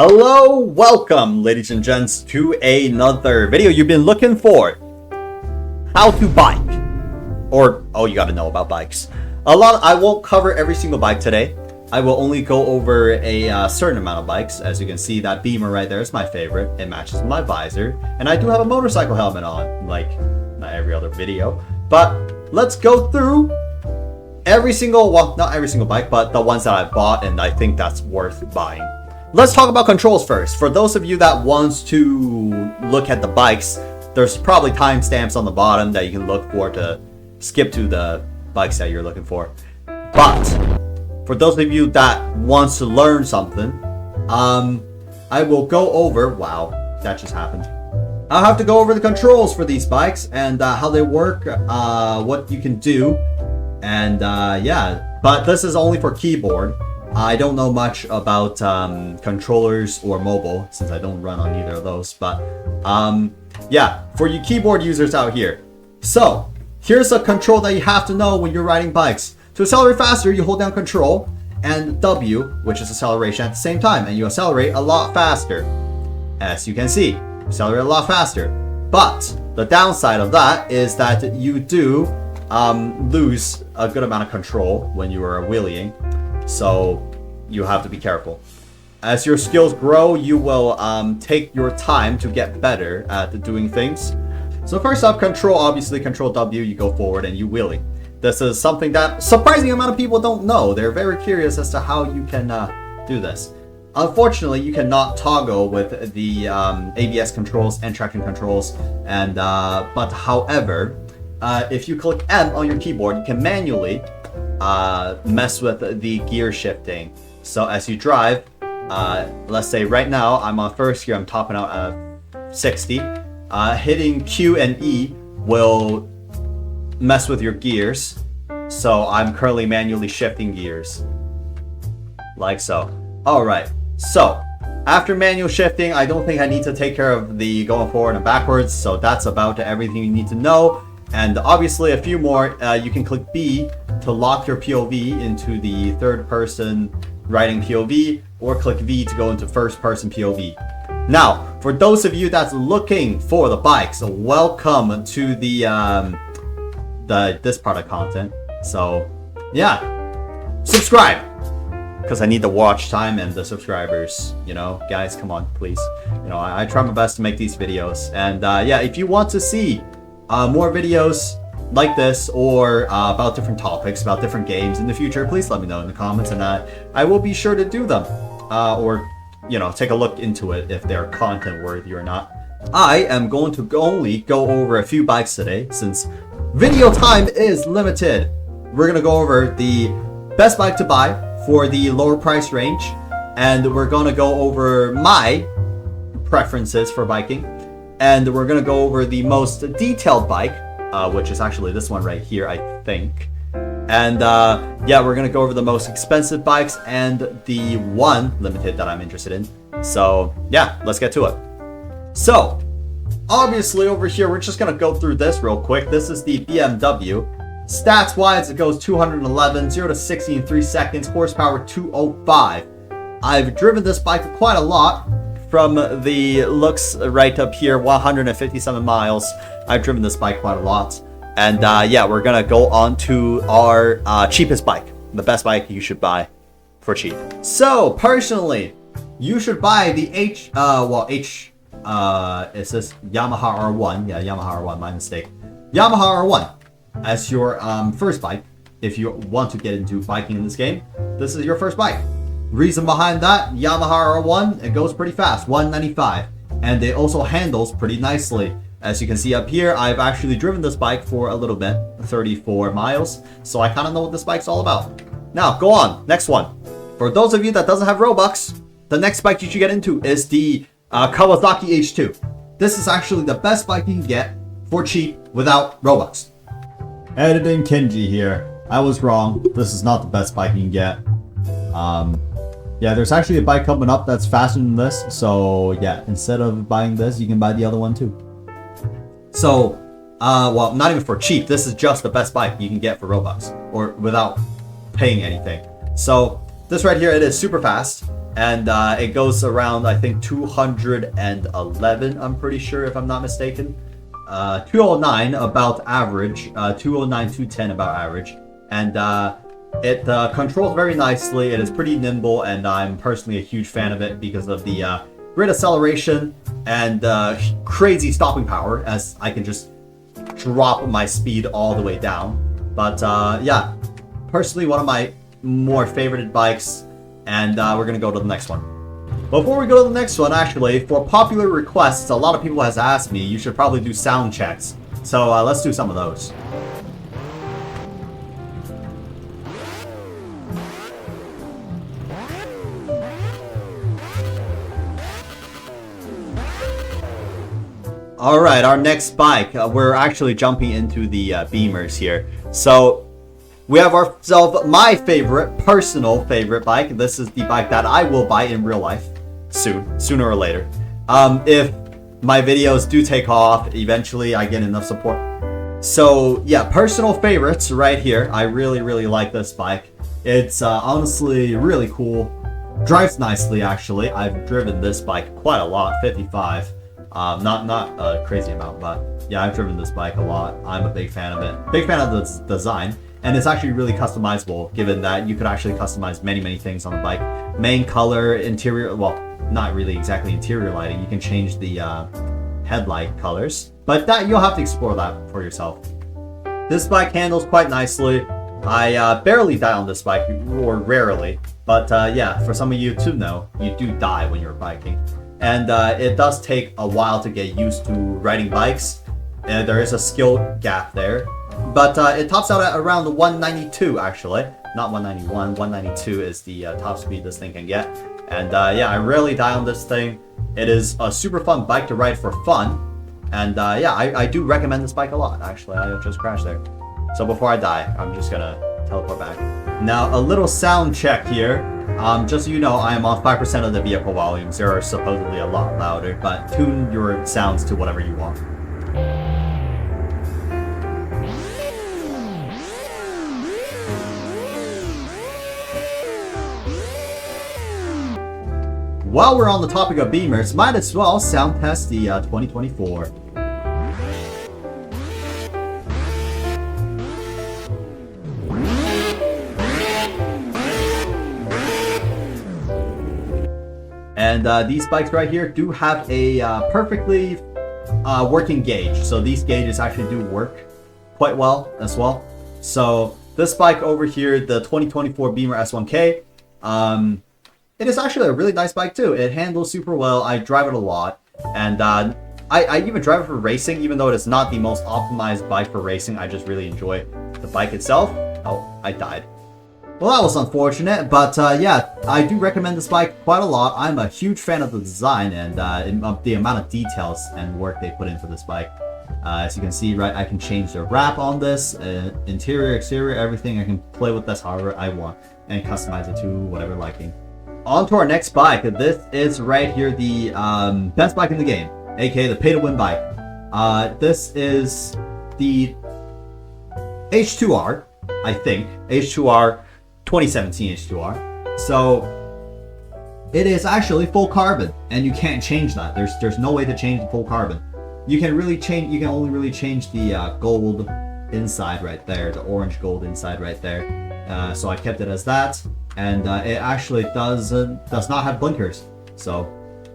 Hello, welcome ladies and gents to another video you've been looking for. How to bike. Or, oh, you gotta know about bikes. I won't cover every single bike today. I will only go over a certain amount of bikes. As you can see, that Beamer right there is my favorite. It matches my visor. And I do have a motorcycle helmet on, like not every other video. But let's go through every single, well, not every single bike, but the ones that I bought and I think that's worth buying. Let's talk about controls first. For those of you that wants to look at the bikes, there's probably timestamps on the bottom that you can look for to skip to the bikes that you're looking for. But for those of you that wants to learn something, I will go over, wow, that just happened. I'll have to go over the controls for these bikes and how they work, what you can do, and yeah, but this is only for keyboard. I don't know much about controllers or mobile since I don't run on either of those, but yeah, for you keyboard users out here. So here's a control that you have to know when you're riding bikes. To accelerate faster, you hold down control and W, which is acceleration, at the same time, and you accelerate a lot faster. As you can see, accelerate a lot faster. But the downside of that is that you do lose a good amount of control when you are wheeling. So you have to be careful. As your skills grow, you will take your time to get better at doing things. So first up, control, obviously control W, you go forward and you wheelie. This is something that surprising amount of people don't know. They're very curious as to how you can do this. Unfortunately, you cannot toggle with the ABS controls and traction controls. And but however, if you click M on your keyboard, you can manually mess with the gear shifting. So as you drive, let's say right now I'm on first gear, I'm topping out at 60. Hitting Q and E will mess with your gears. So I'm currently manually shifting gears. Like so. Alright, so after manual shifting, I don't think I need to take care of the going forward and backwards. So that's about everything you need to know. And obviously a few more, you can click B to lock your POV into the third person riding POV, or click V to go into first person POV. Now, for those of you that's looking for the bikes, welcome to the this part of content. So yeah, subscribe, because I need the watch time and the subscribers, you know, guys, come on, please. You know, I try my best to make these videos. And yeah, if you want to see more videos like this or about different topics, about different games in the future, please let me know in the comments, and I will be sure to do them or, you know, take a look into it if they're content worthy or not. I am going to only go over a few bikes today since video time is limited. We're going to go over the best bike to buy for the lower price range, and we're going to go over my preferences for biking. And we're going to go over the most detailed bike, which is actually this one right here, I think. And yeah, we're going to go over the most expensive bikes and the one limited that I'm interested in. So yeah, let's get to it. So obviously over here, we're just going to go through this real quick. This is the BMW. Stats wise, it goes 211, 0 to 60 in 3 seconds, horsepower 205. I've driven this bike quite a lot. From the looks right up here, 157 miles. I've driven this bike quite a lot. And yeah, we're gonna go on to our cheapest bike. The best bike you should buy for cheap. So, personally, you should buy the it says Yamaha R1. Yeah, Yamaha R1, my mistake. Yamaha R1 as your first bike. If you want to get into biking in this game, this is your first bike. Reason behind that, Yamaha R1, it goes pretty fast, 195, and it also handles pretty nicely. As you can see up here, I've actually driven this bike for a little bit, 34 miles, so I kind of know what this bike's all about. Now, go on, next one. For those of you that doesn't have Robux, the next bike you should get into is the Kawasaki H2. This is actually the best bike you can get for cheap without Robux. Editing Kenji here. I was wrong, this is not the best bike you can get. Yeah, there's actually a bike coming up that's faster than this. So yeah, instead of buying this, you can buy the other one too. So, well, not even for cheap. This is just the best bike you can get for Robux or without paying anything. So this right here, it is super fast. and it goes around, I think, 211, I'm pretty sure, if I'm not mistaken. 209 about average, 209, 210 about average, and it controls very nicely. It is pretty nimble, and I'm personally a huge fan of it because of the great acceleration and crazy stopping power, as I can just drop my speed all the way down. But yeah, personally one of my more favorited bikes, and we're gonna go to the next one. Before we go to the next one, actually, for popular requests, a lot of people has asked me, you should probably do sound checks. So let's do some of those. Alright, our next bike, we're actually jumping into the Beamers here. So, we have ourselves my favorite, personal favorite bike. This is the bike that I will buy in real life. Sooner or later. If my videos do take off, eventually I get enough support. So, yeah, personal favorites right here. I really like this bike. It's honestly really cool. Drives nicely, actually. I've driven this bike quite a lot, 55. Not a crazy amount, but yeah, I've driven this bike a lot. I'm a big fan of it. Big fan of the design, and it's actually really customizable, given that you could actually customize many things on the bike. Main color, interior, well, not really exactly interior lighting. You can change the headlight colors, but that you'll have to explore that for yourself. This bike handles quite nicely. I barely die on this bike, or rarely, but yeah, for some of you to know, you do die when you're biking. And it does take a while to get used to riding bikes. There is a skill gap there. But it tops out at around 192, actually. Not 191, 192 is the top speed this thing can get. And yeah, I rarely die on this thing. It is a super fun bike to ride for fun. And yeah, I do recommend this bike a lot, actually. I just crashed there. So before I die, I'm just gonna teleport back. Now, a little sound check here. Just so you know, I am on 5% of the vehicle volumes. They are supposedly a lot louder, but tune your sounds to whatever you want. While we're on the topic of Beamers, might as well sound test the 2024. And these bikes right here do have a perfectly working gauge. So these gauges actually do work quite well as well. So this bike over here, the 2024 Beamer S1K, it is actually a really nice bike too. It handles super well. I drive it a lot. And I even drive it for racing, even though it is not the most optimized bike for racing. I just really enjoy the bike itself. Oh, I died. Well, that was unfortunate, but yeah, I do recommend this bike quite a lot. I'm a huge fan of the design and the amount of details and work they put into this bike. As you can see, right, I can change the wrap on this, interior, exterior, everything. I can play with this however I want and customize it to whatever liking. On to our next bike. This is right here the best bike in the game, aka the pay-to-win bike. This is the H2R, I think. H2R. 2017 H2R. So it is actually full carbon, and you can't change that. There's no way to change the full carbon. You can only really change the gold inside right there, the orange gold inside right there. So I kept it as that, and it actually does not have blinkers. So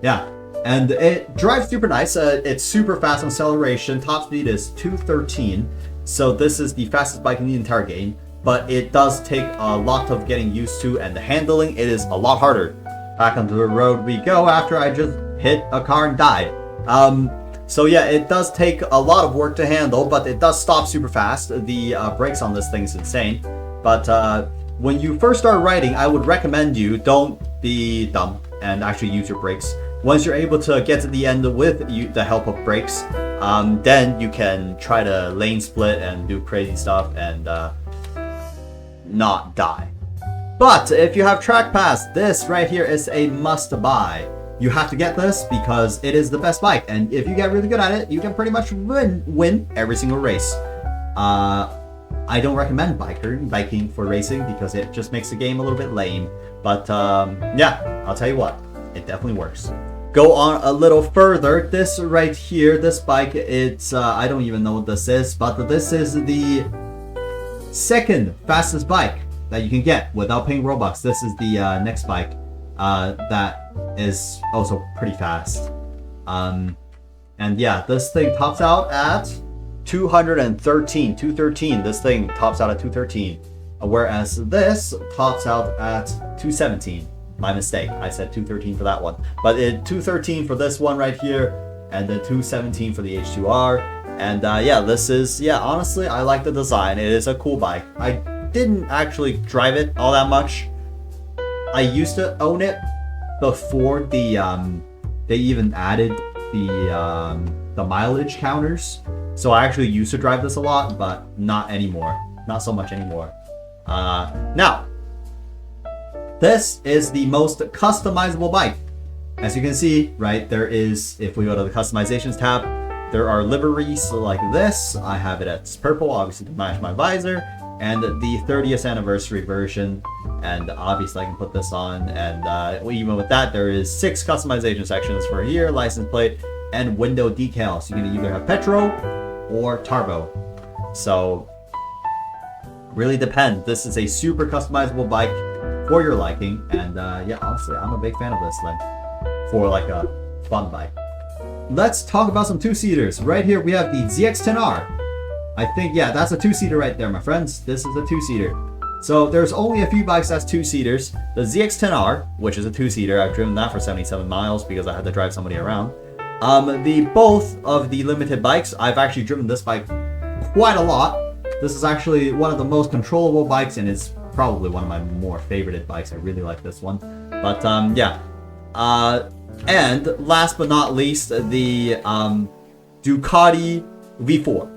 yeah, and it drives super nice. It's super fast on acceleration. Top speed is 213. So this is the fastest bike in the entire game. But it does take a lot of getting used to, and the handling, it is a lot harder. Back onto the road we go after I just hit a car and died. So yeah, it does take a lot of work to handle, but it does stop super fast. The brakes on this thing is insane. But when you first start riding, I would recommend you don't be dumb and actually use your brakes. Once you're able to get to the end with the help of brakes, then you can try to lane split and do crazy stuff and not die. But if you have track pass, this right here is a must buy. You have to get this because it is the best bike, and if you get really good at it, you can pretty much win every single race. I don't recommend biking for racing because it just makes the game a little bit lame. But yeah, I'll tell you what, it definitely works. Go on a little further. This right here, this bike, it's I don't even know what this is, but this is the second fastest bike that you can get without paying Robux. This is the next bike that is also pretty fast. And yeah, this thing tops out at 213. This thing tops out at 213, whereas this tops out at 217. My mistake, I said 213 for that one, but 213 for this one right here, and then 217 for the H2R. And yeah, this is, yeah, honestly, I like the design. It is a cool bike. I didn't actually drive it all that much. I used to own it before the they even added the mileage counters. So I actually used to drive this a lot, but not anymore. Not so much anymore. Now, this is the most customizable bike. As you can see, right, there is, if we go to the customizations tab, there are liveries like this. I have it at purple, obviously to match my visor, and the 30th anniversary version. And obviously I can put this on, and even with that, there is 6 customization sections for here, license plate, and window decals. You can either have Petro or Turbo. So, really depends. This is a super customizable bike for your liking, and yeah, honestly, I'm a big fan of this thing for like a fun bike. Let's talk about some 2-seaters. Right here we have the ZX-10R. I think, yeah, that's a 2-seater right there, my friends. This is a 2-seater. So there's only a few bikes that's 2-seaters. The ZX-10R, which is a 2-seater, I've driven that for 77 miles because I had to drive somebody around. Both of the limited bikes, I've actually driven this bike quite a lot. This is actually one of the most controllable bikes, and it's probably one of my more favorited bikes. I really like this one. But yeah. And last but not least, the Ducati V4.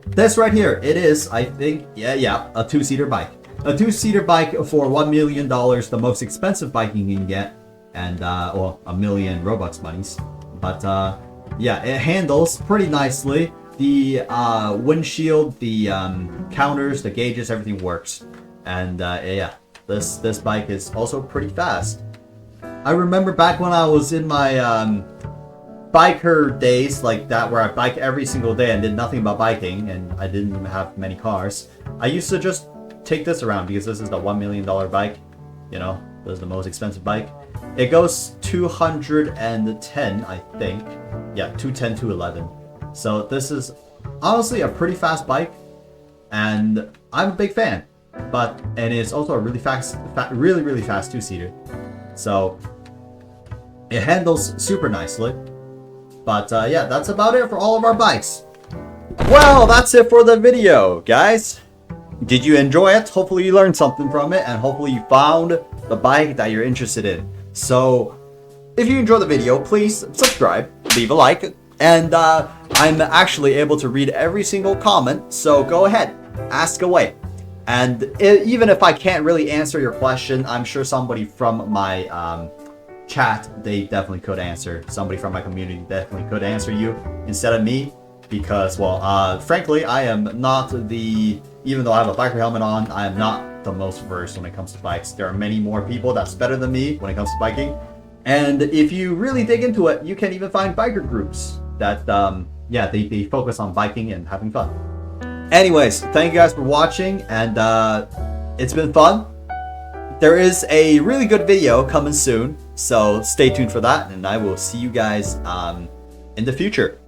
This right here, it is, I think, yeah, a 2-seater bike. A 2-seater bike for $1 million, the most expensive bike you can get, and well, a million Robux monies. But yeah, it handles pretty nicely. The windshield, the counters, the gauges, everything works. And yeah, this bike is also pretty fast. I remember back when I was in my biker days like that, where I bike every single day and did nothing but biking, and I didn't even have many cars. I used to just take this around because this is the $1 million bike. You know, this is the most expensive bike. It goes 210, I think. Yeah, 210, 211. So this is honestly a pretty fast bike, and I'm a big fan. And it's also a really fast, really fast 2-seater. So it handles super nicely. But yeah, that's about it for all of our bikes. Well, that's it for the video, guys. Did you enjoy it? Hopefully you learned something from it, and hopefully you found the bike that you're interested in. So if you enjoyed the video, please subscribe, leave a like, and I'm actually able to read every single comment, so go ahead, ask away. And even if I can't really answer your question, I'm sure somebody from my chat, they definitely could answer. Somebody from my community definitely could answer you instead of me, because, well, frankly, I am not even though I have a biker helmet on, I am not the most versed when it comes to bikes. There are many more people that's better than me when it comes to biking. And if you really dig into it, you can even find biker groups that, yeah, they focus on biking and having fun. Anyways, thank you guys for watching, and it's been fun. There is a really good video coming soon, so stay tuned for that, and I will see you guys in the future.